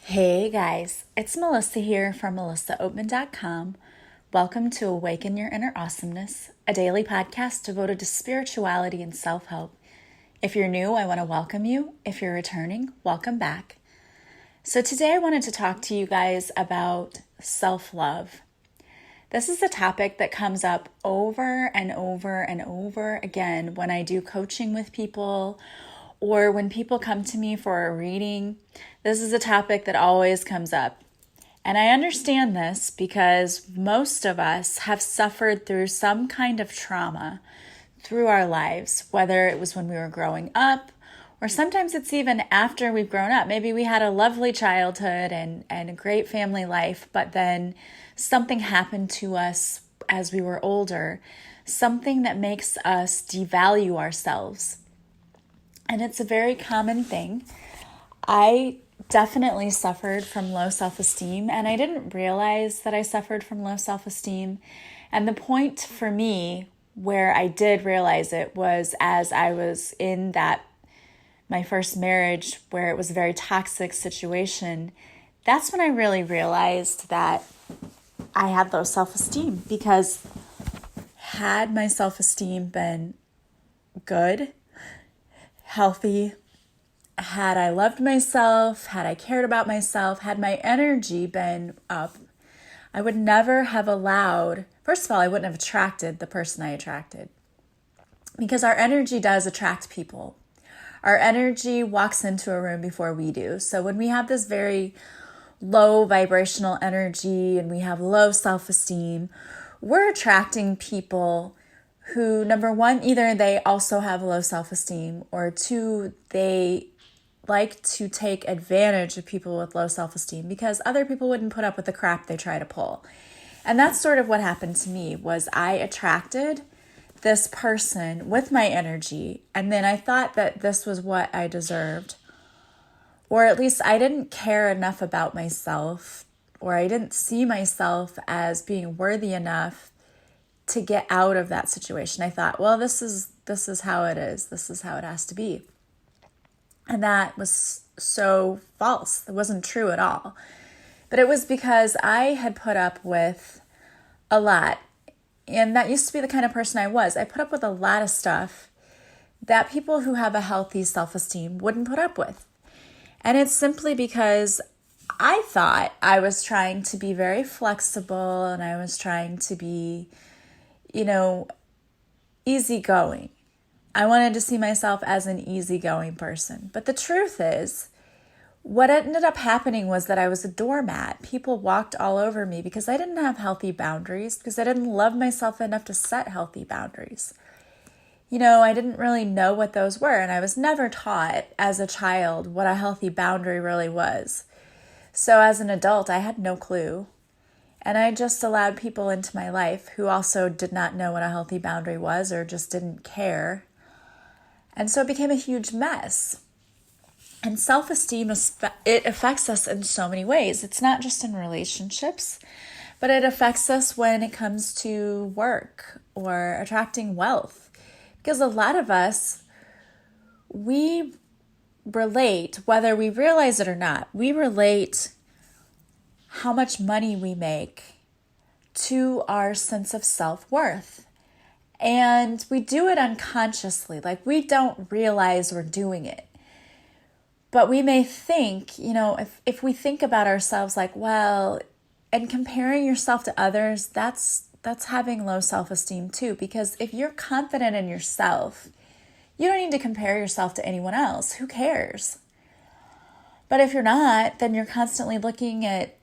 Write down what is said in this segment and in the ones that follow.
Hey guys, it's Melissa here from melissaoatman.com. Welcome to Awaken Your Inner Awesomeness, a daily podcast devoted to spirituality and self-help. If you're new, I want to welcome you. If you're returning, welcome back. So today I wanted to talk to you guys about self-love. This is a topic that comes up over and over and over again when I do coaching with people or when people come to me for a reading. This is a topic that always comes up. And I understand this because most of us have suffered through some kind of trauma through our lives, whether it was when we were growing up, or sometimes it's even after we've grown up. Maybe we had a lovely childhood and a great family life, but then something happened to us as we were older, something that makes us devalue ourselves. And it's a very common thing. I definitely suffered from low self-esteem, and I didn't realize that I suffered from low self-esteem. And the point for me where I did realize it was as I was in my first marriage where it was a very toxic situation. That's when I really realized that I had low self-esteem, because had my self-esteem been good, healthy, had I loved myself, had I cared about myself, had my energy been up, I would never have allowed, first of all, I wouldn't have attracted the person I attracted. Because our energy does attract people. Our energy walks into a room before we do. So when we have this very low vibrational energy and we have low self-esteem, we're attracting people who, number one, either they also have low self-esteem, or two, they like to take advantage of people with low self-esteem because other people wouldn't put up with the crap they try to pull. And that's sort of what happened to me. Was I attracted this person with my energy, and then I thought that this was what I deserved, or at least I didn't care enough about myself, or I didn't see myself as being worthy enough to get out of that situation. I thought, well, this is how it is. This is how it has to be. And that was so false. It wasn't true at all. But it was because I had put up with a lot. And that used to be the kind of person I was. I put up with a lot of stuff that people who have a healthy self-esteem wouldn't put up with. And it's simply because I thought I was trying to be very flexible and I was trying to be, easygoing. I wanted to see myself as an easygoing person. But the truth is, what ended up happening was that I was a doormat. People walked all over me because I didn't have healthy boundaries, because I didn't love myself enough to set healthy boundaries. I didn't really know what those were, and I was never taught as a child what a healthy boundary really was. So as an adult, I had no clue. And I just allowed people into my life who also did not know what a healthy boundary was or just didn't care. And so it became a huge mess. And self-esteem, it affects us in so many ways. It's not just in relationships, but it affects us when it comes to work or attracting wealth. Because a lot of us, we relate, whether we realize it or not, we relate how much money we make to our sense of self-worth. And we do it unconsciously, like we don't realize we're doing it. But we may think, if we think about ourselves like, well, and comparing yourself to others, that's having low self-esteem too. Because if you're confident in yourself, you don't need to compare yourself to anyone else. Who cares? But if you're not, then you're constantly looking at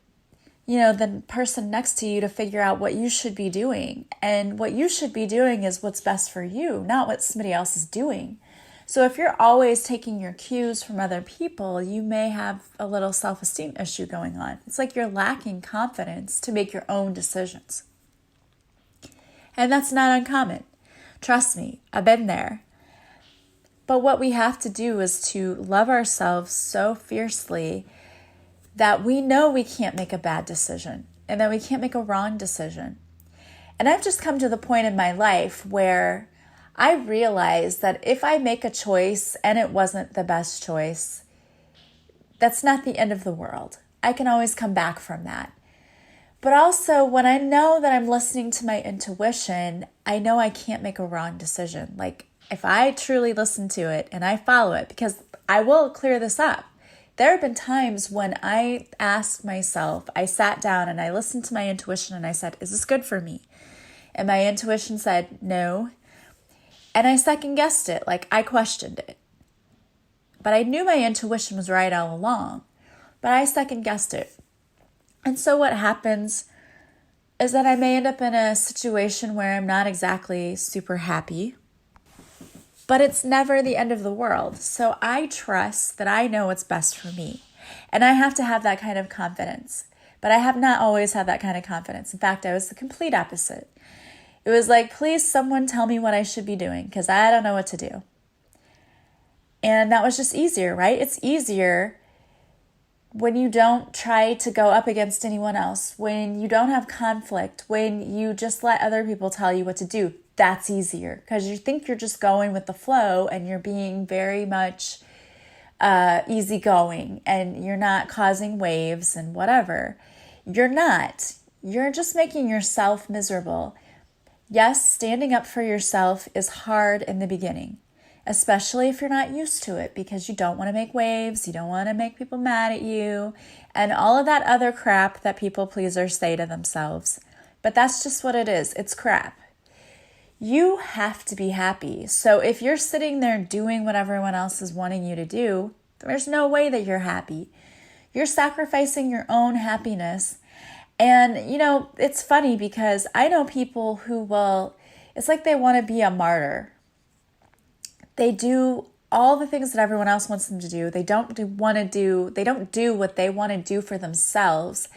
the person next to you to figure out what you should be doing. And what you should be doing is what's best for you, not what somebody else is doing. So if you're always taking your cues from other people, you may have a little self-esteem issue going on. It's like you're lacking confidence to make your own decisions. And that's not uncommon. Trust me, I've been there. But what we have to do is to love ourselves so fiercely that we know we can't make a bad decision and that we can't make a wrong decision. And I've just come to the point in my life where I realized that if I make a choice and it wasn't the best choice, that's not the end of the world. I can always come back from that. But also, when I know that I'm listening to my intuition, I know I can't make a wrong decision. Like, if I truly listen to it and I follow it, because I will clear this up. There have been times when I asked myself, I sat down and I listened to my intuition and I said, is this good for me? And my intuition said, no. And I second guessed it, like I questioned it. But I knew my intuition was right all along, but I second guessed it. And so what happens is that I may end up in a situation where I'm not exactly super happy, but it's never the end of the world. So I trust that I know what's best for me. And I have to have that kind of confidence. But I have not always had that kind of confidence. In fact, I was the complete opposite. It was like, please, someone tell me what I should be doing because I don't know what to do. And that was just easier, right? It's easier when you don't try to go up against anyone else, when you don't have conflict, when you just let other people tell you what to do. That's easier because you think you're just going with the flow and you're being very much easygoing and you're not causing waves and whatever. You're not. You're just making yourself miserable. Yes, standing up for yourself is hard in the beginning, especially if you're not used to it because you don't want to make waves, you don't want to make people mad at you, and all of that other crap that people pleasers say to themselves. But that's just what it is. It's crap. You have to be happy. So if you're sitting there doing what everyone else is wanting you to do, there's no way that you're happy. You're sacrificing your own happiness. And, you know, it's funny because I know people who it's like they want to be a martyr. They do all the things that everyone else wants them to do. They don't do what they want to do for themselves.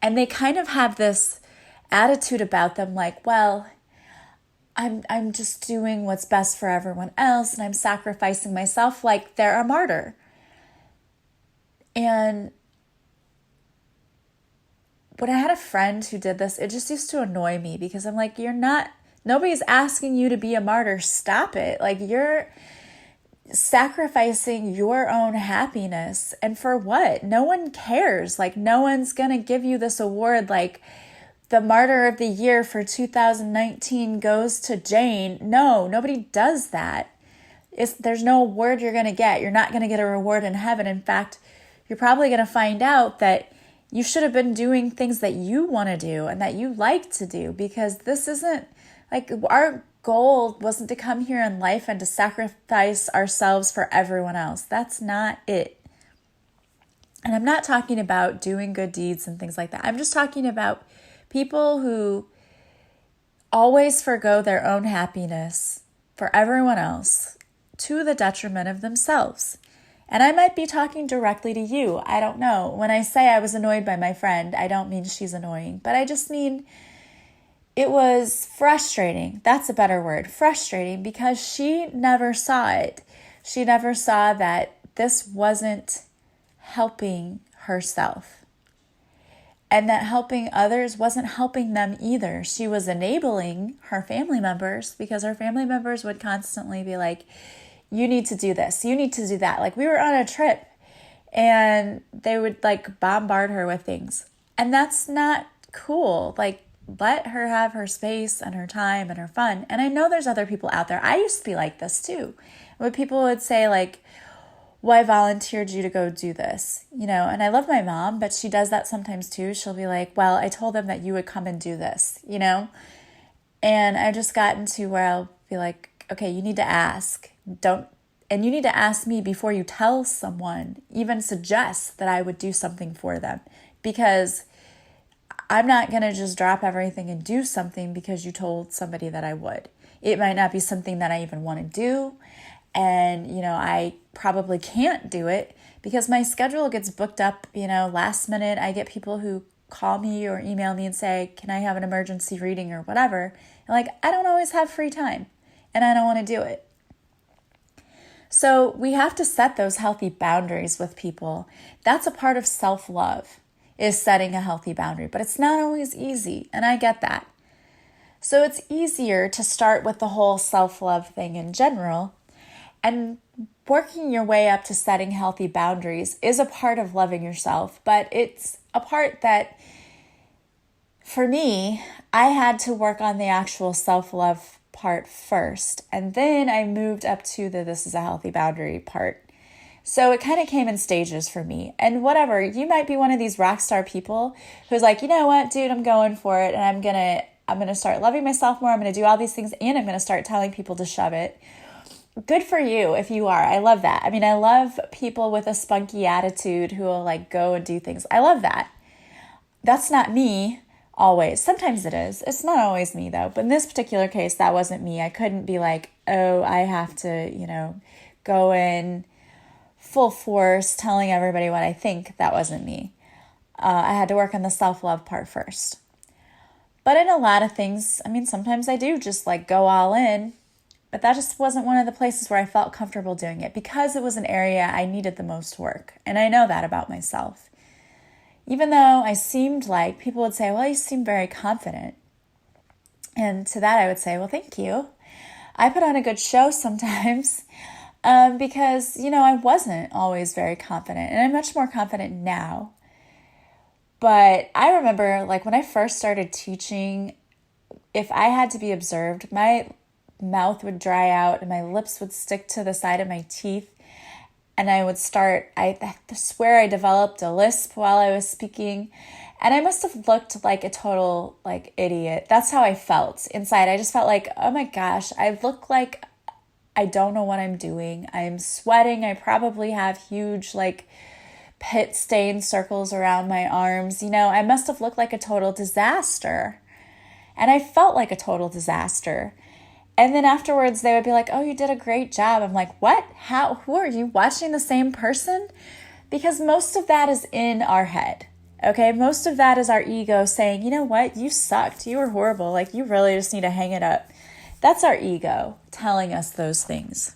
And they kind of have this attitude about them like, well, I'm just doing what's best for everyone else and I'm sacrificing myself like they're a martyr. And when I had a friend who did this, it just used to annoy me because I'm like, nobody's asking you to be a martyr. Stop it. Like, you're sacrificing your own happiness. And for what? No one cares. Like, no one's going to give you this award like the Martyr of the Year for 2019 goes to Jane. No, nobody does that. There's no award you're going to get. You're not going to get a reward in heaven. In fact, you're probably going to find out that you should have been doing things that you want to do and that you like to do, because this isn't like our goal wasn't to come here in life and to sacrifice ourselves for everyone else. That's not it. And I'm not talking about doing good deeds and things like that. I'm just talking about people who always forgo their own happiness for everyone else to the detriment of themselves. And I might be talking directly to you. I don't know. When I say I was annoyed by my friend, I don't mean she's annoying, but I just mean it was frustrating. That's a better word. Frustrating, because she never saw it. She never saw that this wasn't helping herself. And that helping others wasn't helping them either. She was enabling her family members because her family members would constantly be like, you need to do this, you need to do that. Like, we were on a trip and they would like bombard her with things. And that's not cool. Like, let her have her space and her time and her fun. And I know there's other people out there. I used to be like this too. When people would say like, well, I volunteered you to go do this, you know, and I love my mom, but she does that sometimes too. She'll be like, well, I told them that you would come and do this, you know? And I just gotten to where I'll be like, okay, you need to ask. And you need to ask me before you tell someone, even suggest that I would do something for them, because I'm not going to just drop everything and do something because you told somebody that I would. It might not be something that I even want to do. And, you know, I probably can't do it because my schedule gets booked up, you know, last minute. I get people who call me or email me and say, can I have an emergency reading or whatever? And like, I don't always have free time and I don't want to do it. So we have to set those healthy boundaries with people. That's a part of self-love, is setting a healthy boundary, but it's not always easy. And I get that. So it's easier to start with the whole self-love thing in general. And working your way up to setting healthy boundaries is a part of loving yourself, but it's a part that, for me, I had to work on the actual self-love part first, and then I moved up to the this is a healthy boundary part. So it kind of came in stages for me. And whatever, you might be one of these rock star people who's like, you know what, dude, I'm going for it, and I'm gonna start loving myself more. I'm gonna do all these things, and I'm gonna start telling people to shove it. Good for you if you are. I love that. I mean, I love people with a spunky attitude who will like go and do things. I love that. That's not me always. Sometimes it is. It's not always me though. But in this particular case, that wasn't me. I couldn't be like, oh, I have to, go in full force telling everybody what I think. That wasn't me. I had to work on the self-love part first. But in a lot of things, I mean, sometimes I do just like go all in. But that just wasn't one of the places where I felt comfortable doing it because it was an area I needed the most work. And I know that about myself. Even though I seemed like, people would say, well, you seem very confident. And to that I would say, well, thank you. I put on a good show sometimes because, I wasn't always very confident. And I'm much more confident now. But I remember like when I first started teaching, if I had to be observed, my mouth would dry out and my lips would stick to the side of my teeth. And I swear I developed a lisp while I was speaking. And I must have looked like a total idiot. That's how I felt inside. I just felt like, oh my gosh, I look like I don't know what I'm doing. I'm sweating. I probably have huge pit stain circles around my arms. I must have looked like a total disaster. And I felt like a total disaster. And then afterwards they would be like, oh, you did a great job. I'm like, what? How? Who are you watching the same person? Because most of that is in our head. Okay. Most of that is our ego saying, you know what? You sucked. You were horrible. You really just need to hang it up. That's our ego telling us those things.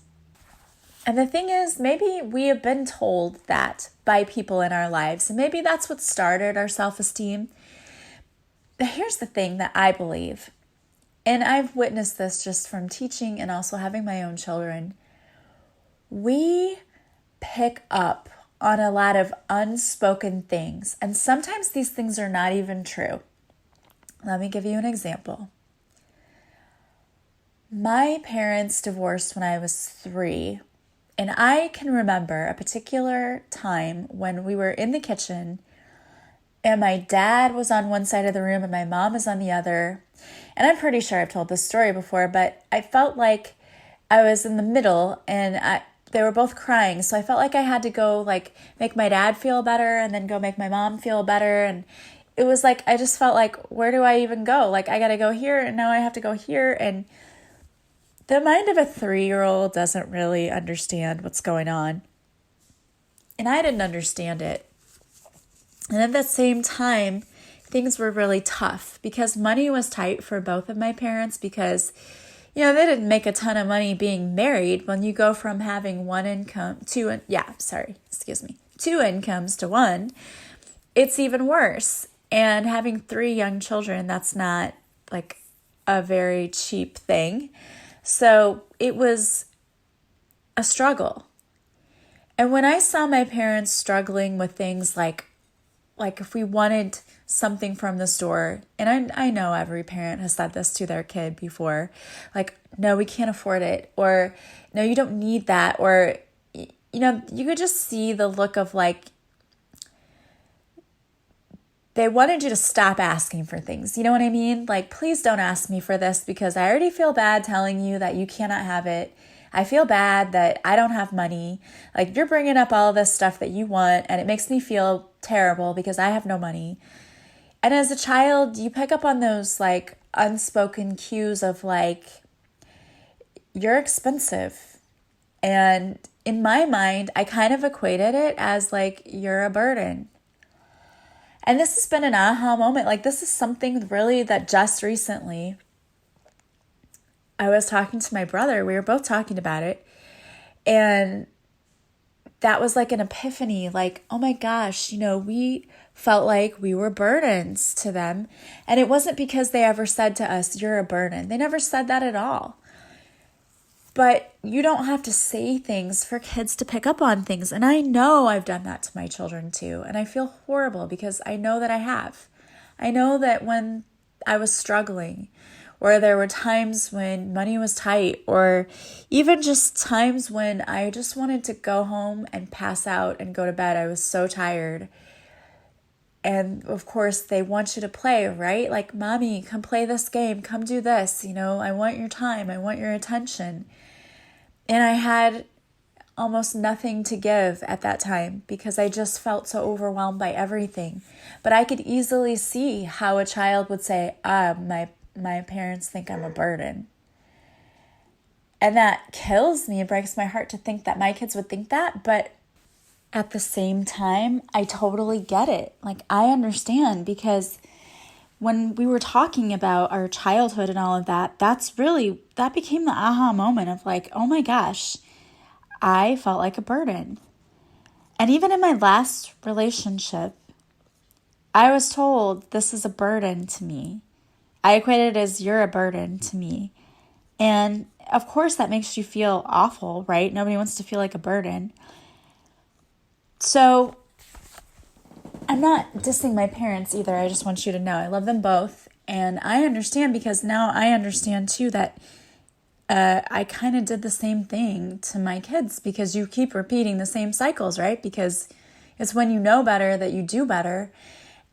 And the thing is, maybe we have been told that by people in our lives. And maybe that's what started our self-esteem. But here's the thing that I believe. And I've witnessed this just from teaching and also having my own children. We pick up on a lot of unspoken things. And sometimes these things are not even true. Let me give you an example. My parents divorced when I was 3. And I can remember a particular time when we were in the kitchen and my dad was on one side of the room and my mom was on the other. And I'm pretty sure I've told this story before, but I felt like I was in the middle and they were both crying. So I felt like I had to go make my dad feel better and then go make my mom feel better. And it was I just felt like, where do I even go? I got to go here and now I have to go here. And the mind of a 3-year-old doesn't really understand what's going on. And I didn't understand it. And at the same time, things were really tough because money was tight for both of my parents because, they didn't make a ton of money being married. When you go from having two incomes to one, it's even worse. And having 3 young children, that's not a very cheap thing. So it was a struggle. And when I saw my parents struggling with things like if we wanted something from the store, and I know every parent has said this to their kid before, no, we can't afford it, or no, you don't need that, or, you could just see the look of they wanted you to stop asking for things. You know what I mean? Please don't ask me for this because I already feel bad telling you that you cannot have it. I feel bad that I don't have money. You're bringing up all this stuff that you want and it makes me feel terrible because I have no money. And as a child, you pick up on those unspoken cues of you're expensive. And in my mind, I kind of equated it as you're a burden. And this has been an aha moment. This is something really that just recently I was talking to my brother. We were both talking about it. And that was an epiphany. Oh my gosh, we felt like we were burdens to them. And it wasn't because they ever said to us, you're a burden. They never said that at all. But you don't have to say things for kids to pick up on things. And I know I've done that to my children too. And I feel horrible because I know that I have. I know that when I was struggling, or there were times when money was tight, or even just times when I just wanted to go home and pass out and go to bed. I was so tired. And of course, they want you to play, right? Like, mommy, come play this game. Come do this. I want your time. I want your attention. And I had almost nothing to give at that time because I just felt so overwhelmed by everything. But I could easily see how a child would say, my parents think I'm a burden. And that kills me. It breaks my heart to think that my kids would think that. But at the same time, I totally get it. Like, I understand, because when we were talking about our childhood and all of that, that became the aha moment of like, oh my gosh, I felt like a burden. And even in my last relationship, I was told this is a burden to me. I equated it as, you're a burden to me. And of course that makes you feel awful, right? Nobody wants to feel like a burden. So I'm not dissing my parents either. I just want you to know I love them both. And I understand, because now I understand too that I kind of did the same thing to my kids, because you keep repeating the same cycles, right? Because it's when you know better that you do better.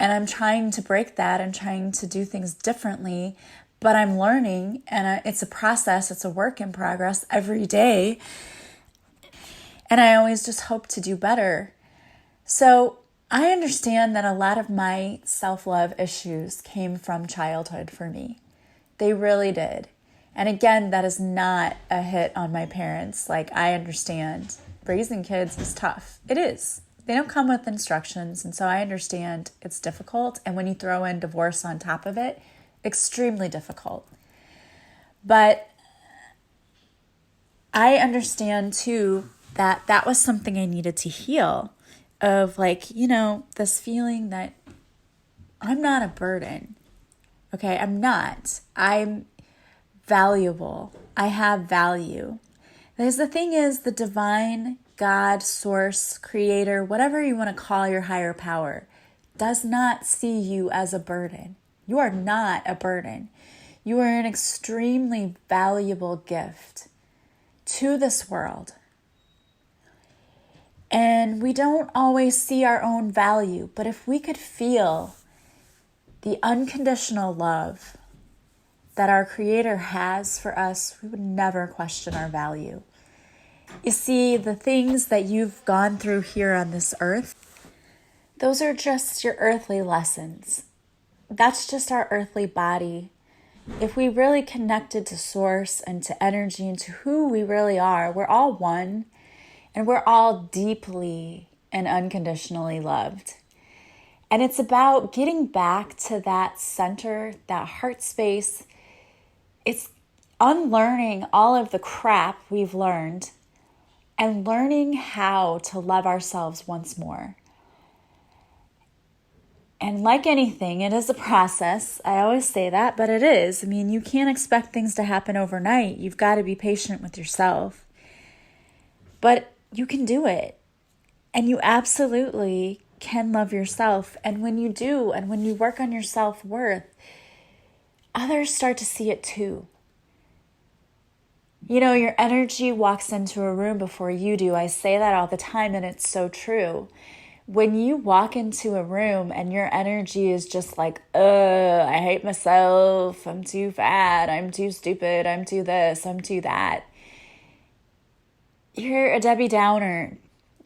And I'm trying to break that and trying to do things differently. But I'm learning, and it's a process. It's a work in progress every day. And I always just hope to do better. So I understand that a lot of my self-love issues came from childhood for me. They really did. And again, that is not a hit on my parents. Like, I understand raising kids is tough. It is. They don't come with instructions. And so I understand it's difficult. And when you throw in divorce on top of it, extremely difficult. But I understand too that that was something I needed to heal, of like, this feeling that I'm not a burden. Okay, I'm not. I'm valuable. I have value. Because the thing is, the divine God, source, creator, whatever you want to call your higher power, does not see you as a burden. You are not a burden. You are an extremely valuable gift to this world. And we don't always see our own value, but if we could feel the unconditional love that our Creator has for us, we would never question our value. You see, the things that you've gone through here on this earth, those are just your earthly lessons. That's just our earthly body. If we really connected to source and to energy and to who we really are, we're all one. And we're all deeply and unconditionally loved. And it's about getting back to that center, that heart space. It's unlearning all of the crap we've learned and learning how to love ourselves once more. And like anything, it is a process. I always say that, but it is. I mean, you can't expect things to happen overnight. You've got to be patient with yourself. But you can do it. And you absolutely can love yourself. And when you do, and when you work on your self-worth, others start to see it too. Your energy walks into a room before you do. I say that all the time, and it's so true. When you walk into a room and your energy is just like, I hate myself, I'm too fat, I'm too stupid, I'm too this, I'm too that. You're a Debbie Downer,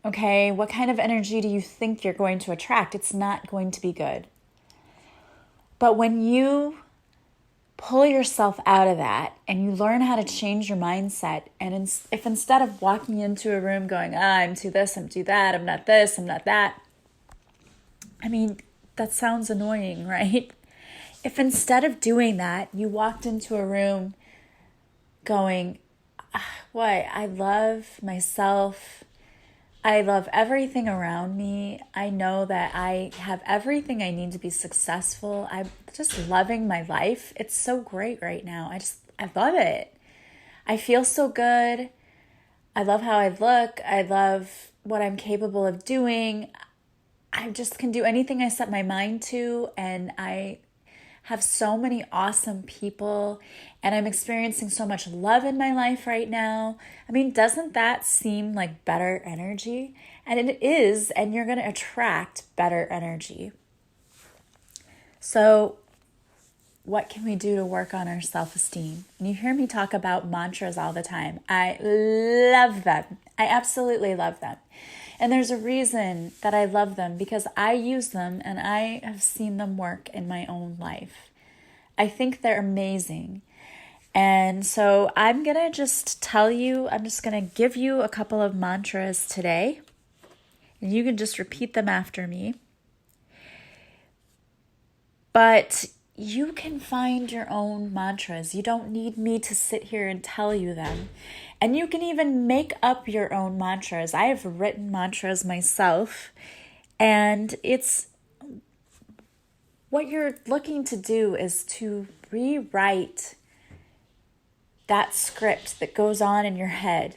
okay? What kind of energy do you think you're going to attract? It's not going to be good. But when you pull yourself out of that and you learn how to change your mindset, and if instead of walking into a room going, I'm too this, I'm too that, I'm not this, I'm not that. I mean, that sounds annoying, right? If instead of doing that, you walked into a room going, I love myself. I love everything around me. I know that I have everything I need to be successful. I'm just loving my life. It's so great right now. I love it. I feel so good. I love how I look. I love what I'm capable of doing. I just can do anything I set my mind to, and I have so many awesome people, and I'm experiencing so much love in my life right now. I mean, doesn't that seem like better energy? And it is, and you're going to attract better energy. So what can we do to work on our self-esteem? And you hear me talk about mantras all the time. I love them. I absolutely love them. And there's a reason that I love them, because I use them and I have seen them work in my own life. I think they're amazing. And so I'm going to just tell you, I'm just going to give you a couple of mantras today. And you can just repeat them after me. But you can find your own mantras. You don't need me to sit here and tell you them. And you can even make up your own mantras. I have written mantras myself, and it's what you're looking to do is to rewrite that script that goes on in your head.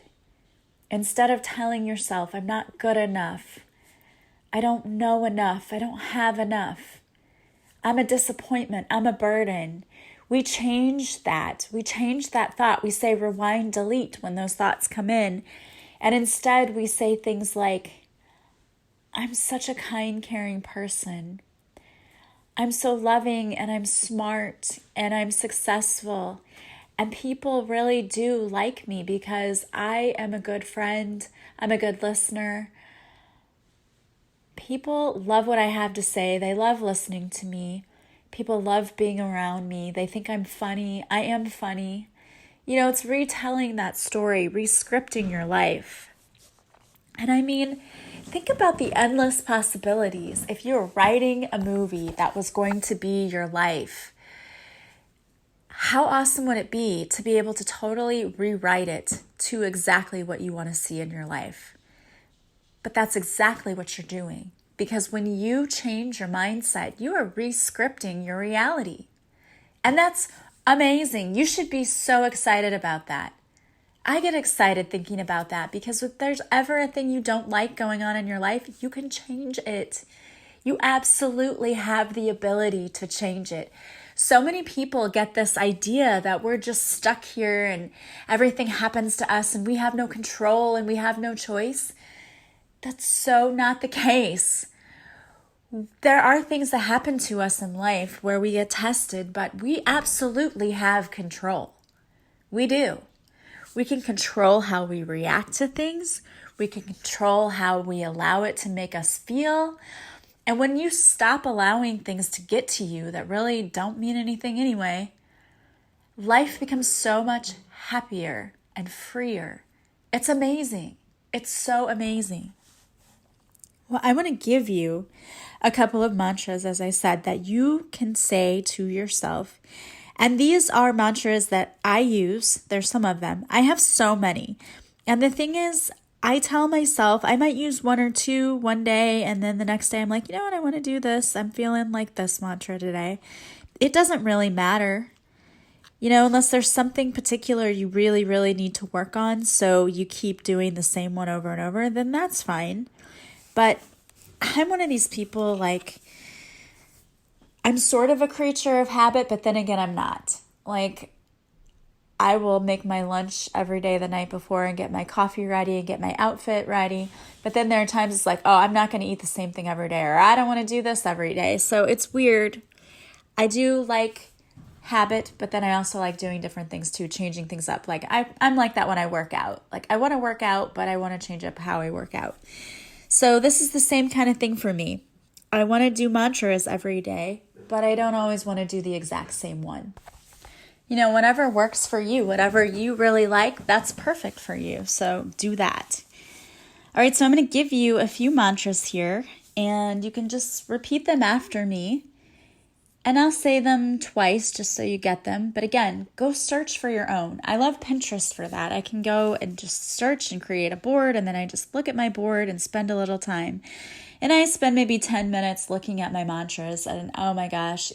Instead of telling yourself, I'm not good enough, I don't know enough, I don't have enough, I'm a disappointment, I'm a burden. We change that. We change that thought. We say rewind, delete when those thoughts come in. And instead we say things like, I'm such a kind, caring person. I'm so loving, and I'm smart, and I'm successful. And people really do like me because I am a good friend. I'm a good listener. People love what I have to say. They love listening to me. People love being around me. They think I'm funny. I am funny. You know, it's retelling that story, re-scripting your life. And I mean, think about the endless possibilities. If you were writing a movie that was going to be your life, how awesome would it be to be able to totally rewrite it to exactly what you want to see in your life? But that's exactly what you're doing. Because when you change your mindset, you are re-scripting your reality. And that's amazing. You should be so excited about that. I get excited thinking about that, because if there's ever a thing you don't like going on in your life, you can change it. You absolutely have the ability to change it. So many people get this idea that we're just stuck here and everything happens to us and we have no control and we have no choice. That's so not the case. There are things that happen to us in life where we get tested, but we absolutely have control. We do. We can control how we react to things. We can control how we allow it to make us feel. And when you stop allowing things to get to you that really don't mean anything anyway, life becomes so much happier and freer. It's amazing. It's so amazing. Well, I want to give you a couple of mantras, as I said, that you can say to yourself. And these are mantras that I use. There's some of them. I have so many. And the thing is, I tell myself I might use one or two one day, and then the next day I'm like, you know what, I want to do this. I'm feeling like this mantra today. It doesn't really matter, you know, unless there's something particular you really, really need to work on. So you keep doing the same one over and over, then that's fine. But I'm one of these people, like, I'm sort of a creature of habit, but then again, I'm not. Like, I will make my lunch every day the night before and get my coffee ready and get my outfit ready. But then there are times it's like, oh, I'm not going to eat the same thing every day, or I don't want to do this every day. So it's weird. I do like habit, but then I also like doing different things too, changing things up. Like I'm like that when I work out. Like, I want to work out, but I want to change up how I work out. So this is the same kind of thing for me. I want to do mantras every day, but I don't always want to do the exact same one. You know, whatever works for you, whatever you really like, that's perfect for you. So do that. All right, so I'm going to give you a few mantras here, and you can just repeat them after me. And I'll say them twice just so you get them. But again, go search for your own. I love Pinterest for that. I can go and just search and create a board, and then I just look at my board and spend a little time. And I spend maybe 10 minutes looking at my mantras, and oh my gosh,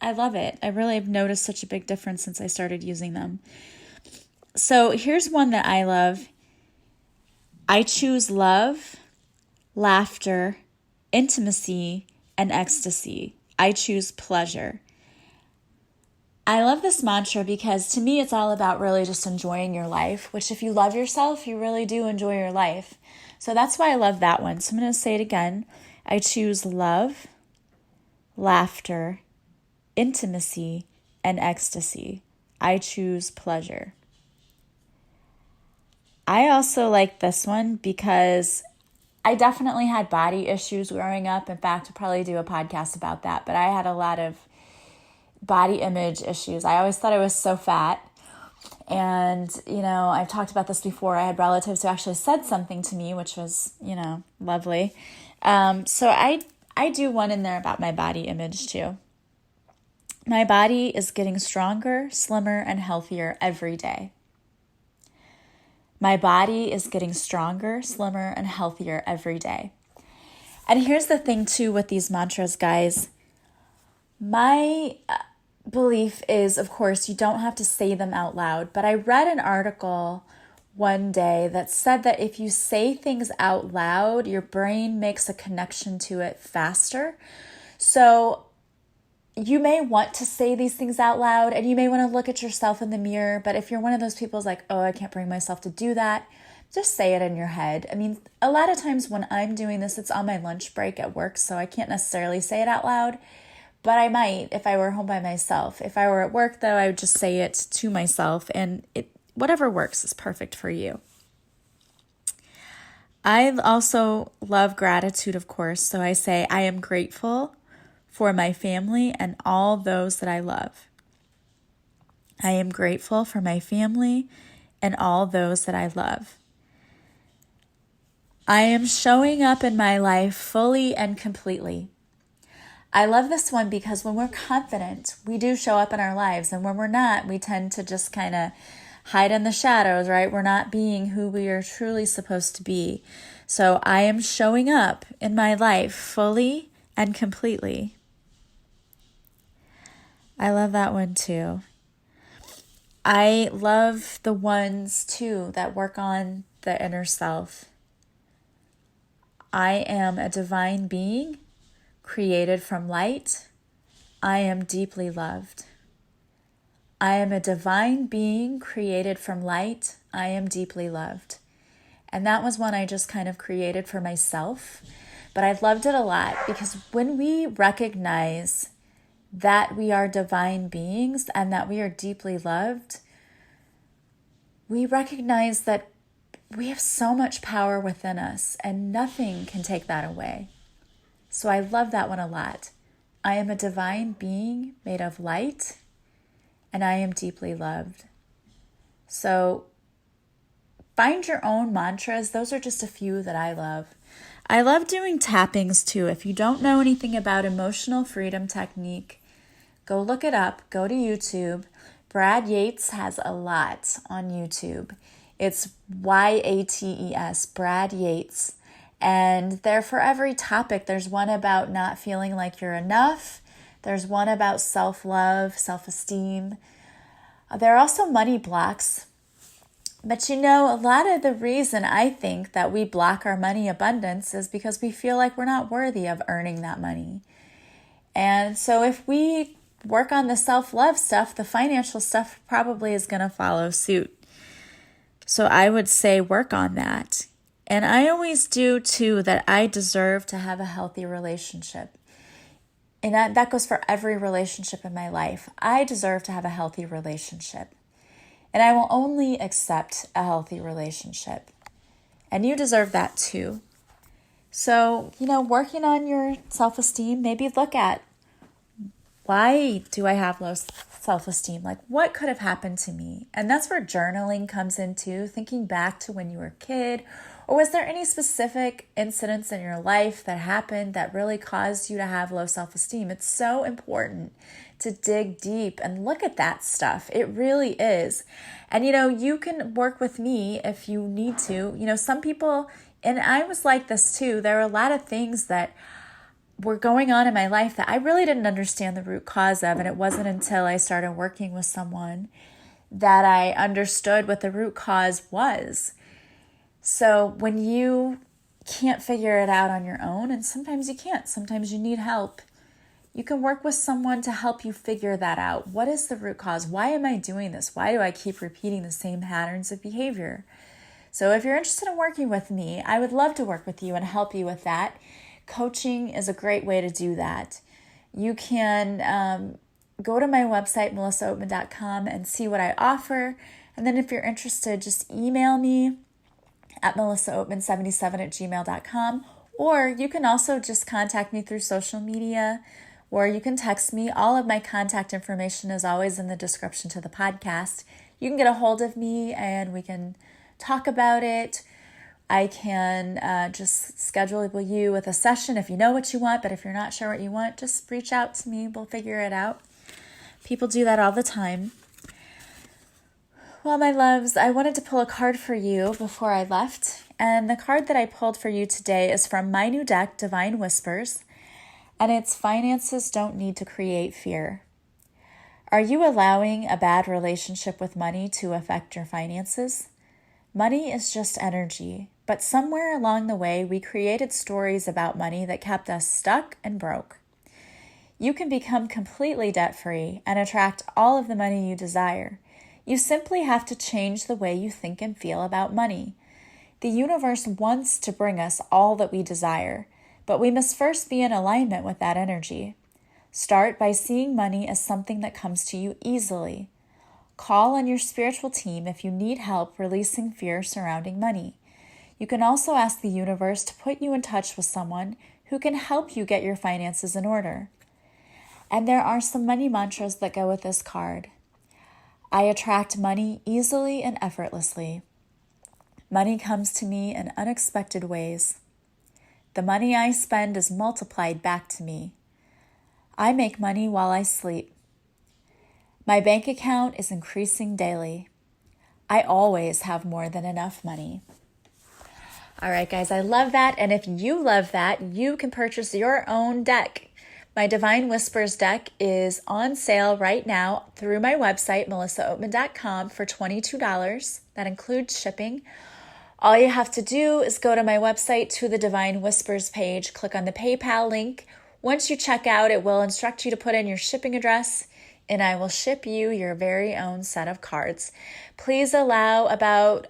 I love it. I really have noticed such a big difference since I started using them. So here's one that I love. I choose love, laughter, intimacy, and ecstasy. I choose pleasure. I love this mantra because to me it's all about really just enjoying your life, which if you love yourself, you really do enjoy your life. So that's why I love that one. So I'm going to say it again. I choose love, laughter, intimacy, and ecstasy. I choose pleasure. I also like this one because I definitely had body issues growing up. In fact, I'll probably do a podcast about that, but I had a lot of body image issues. I always thought I was so fat. And, I've talked about this before. I had relatives who actually said something to me, which was, lovely. So I do one in there about my body image too. My body is getting stronger, slimmer, and healthier every day. My body is getting stronger, slimmer, and healthier every day. And here's the thing too with these mantras, guys. My belief is, of course, you don't have to say them out loud, but I read an article one day that said that if you say things out loud, your brain makes a connection to it faster. So you may want to say these things out loud and you may want to look at yourself in the mirror, but if you're one of those people who's like, oh, I can't bring myself to do that, just say it in your head. I mean, a lot of times when I'm doing this, it's on my lunch break at work, so I can't necessarily say it out loud. But I might if I were home by myself. If I were at work, though, I would just say it to myself, and whatever works is perfect for you. I also love gratitude, of course, so I say I am grateful for my family and all those that I love. I am grateful for my family and all those that I love. I am showing up in my life fully and completely. I love this one because when we're confident, we do show up in our lives. And when we're not, we tend to just kind of hide in the shadows, right? We're not being who we are truly supposed to be. So I am showing up in my life fully and completely. I love that one too. I love the ones too that work on the inner self. I am a divine being created from light. I am deeply loved. I am a divine being created from light. I am deeply loved. And that was one I just kind of created for myself. But I loved it a lot because when we recognize that we are divine beings and that we are deeply loved, we recognize that we have so much power within us and nothing can take that away. So I love that one a lot. I am a divine being made of light, and I am deeply loved. So find your own mantras. Those are just a few that I love. I love doing tappings too. If you don't know anything about emotional freedom technique, go look it up. Go to YouTube. Brad Yates has a lot on YouTube. It's YATES, Brad Yates. And there for every topic, there's one about not feeling like you're enough. There's one about self-love, self-esteem. There are also money blocks. But a lot of the reason I think that we block our money abundance is because we feel like we're not worthy of earning that money. And so if we work on the self-love stuff, the financial stuff probably is going to follow suit. So I would say work on that. And I always do too that I deserve to have a healthy relationship. And that goes for every relationship in my life. I deserve to have a healthy relationship. And I will only accept a healthy relationship. And you deserve that too. So, working on your self-esteem, maybe look at, why do I have low self-esteem? Like, what could have happened to me? And that's where journaling comes into, thinking back to when you were a kid. Or was there any specific incidents in your life that happened that really caused you to have low self-esteem? It's so important to dig deep and look at that stuff. It really is. And, you can work with me if you need to. Some people, and I was like this too, there are a lot of things that were going on in my life that I really didn't understand the root cause of. And it wasn't until I started working with someone that I understood what the root cause was. So when you can't figure it out on your own, and sometimes you can't, sometimes you need help, you can work with someone to help you figure that out. What is the root cause? Why am I doing this? Why do I keep repeating the same patterns of behavior? So if you're interested in working with me, I would love to work with you and help you with that. Coaching is a great way to do that. You can go to my website, melissaoatman.com, and see what I offer. And then if you're interested, just email me at melissaoatman77@gmail.com. Or you can also just contact me through social media, or you can text me. All of my contact information is always in the description to the podcast. You can get a hold of me and we can talk about it. I can just schedule you with a session if you know what you want, but if you're not sure what you want, just reach out to me. We'll figure it out. People do that all the time. Well, my loves, I wanted to pull a card for you before I left. And the card that I pulled for you today is from my new deck, Divine Whispers. And it's Finances Don't Need to Create Fear. Are you allowing a bad relationship with money to affect your finances? Money is just energy, but somewhere along the way, we created stories about money that kept us stuck and broke. You can become completely debt-free and attract all of the money you desire. You simply have to change the way you think and feel about money. The universe wants to bring us all that we desire, but we must first be in alignment with that energy. Start by seeing money as something that comes to you easily. Call on your spiritual team if you need help releasing fear surrounding money. You can also ask the universe to put you in touch with someone who can help you get your finances in order. And there are some money mantras that go with this card. I attract money easily and effortlessly. Money comes to me in unexpected ways. The money I spend is multiplied back to me. I make money while I sleep. My bank account is increasing daily. I always have more than enough money. All right, guys, I love that. And if you love that, you can purchase your own deck. My Divine Whispers deck is on sale right now through my website, melissaoatman.com, for $22. That includes shipping. All you have to do is go to my website to the Divine Whispers page, click on the PayPal link. Once you check out, it will instruct you to put in your shipping address, and I will ship you your very own set of cards. Please allow about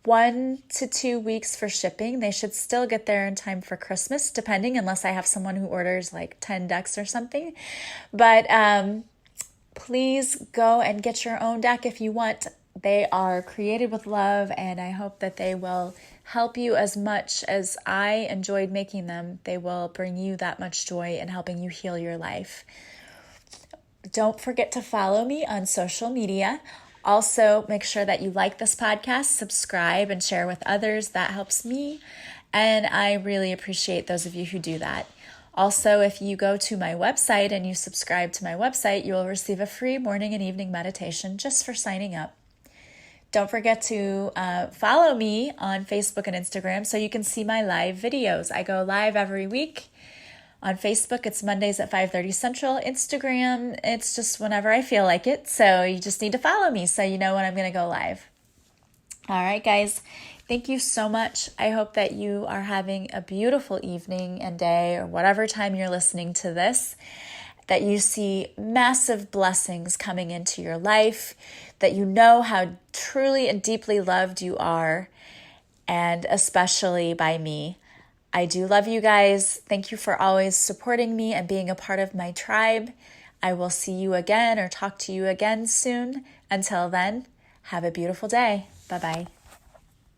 1 to 2 weeks for shipping. They should still get there in time for Christmas, depending, unless I have someone who orders like 10 decks or something. But please go and get your own deck if you want. They are created with love, and I hope that they will help you as much as I enjoyed making them. They will bring you that much joy in helping you heal your life. Don't forget to follow me on social media. Also, make sure that you like this podcast, subscribe, and share with others. That helps me, and I really appreciate those of you who do that. Also, if you go to my website and you subscribe to my website, you will receive a free morning and evening meditation just for signing up. Don't forget to follow me on Facebook and Instagram so you can see my live videos. I go live every week. On Facebook, it's Mondays at 5:30 Central. Instagram, it's just whenever I feel like it. So you just need to follow me so you know when I'm going to go live. All right, guys. Thank you so much. I hope that you are having a beautiful evening and day, or whatever time you're listening to this, that you see massive blessings coming into your life, that you know how truly and deeply loved you are, and especially by me. I do love you guys. Thank you for always supporting me and being a part of my tribe. I will see you again or talk to you again soon. Until then, have a beautiful day. Bye-bye.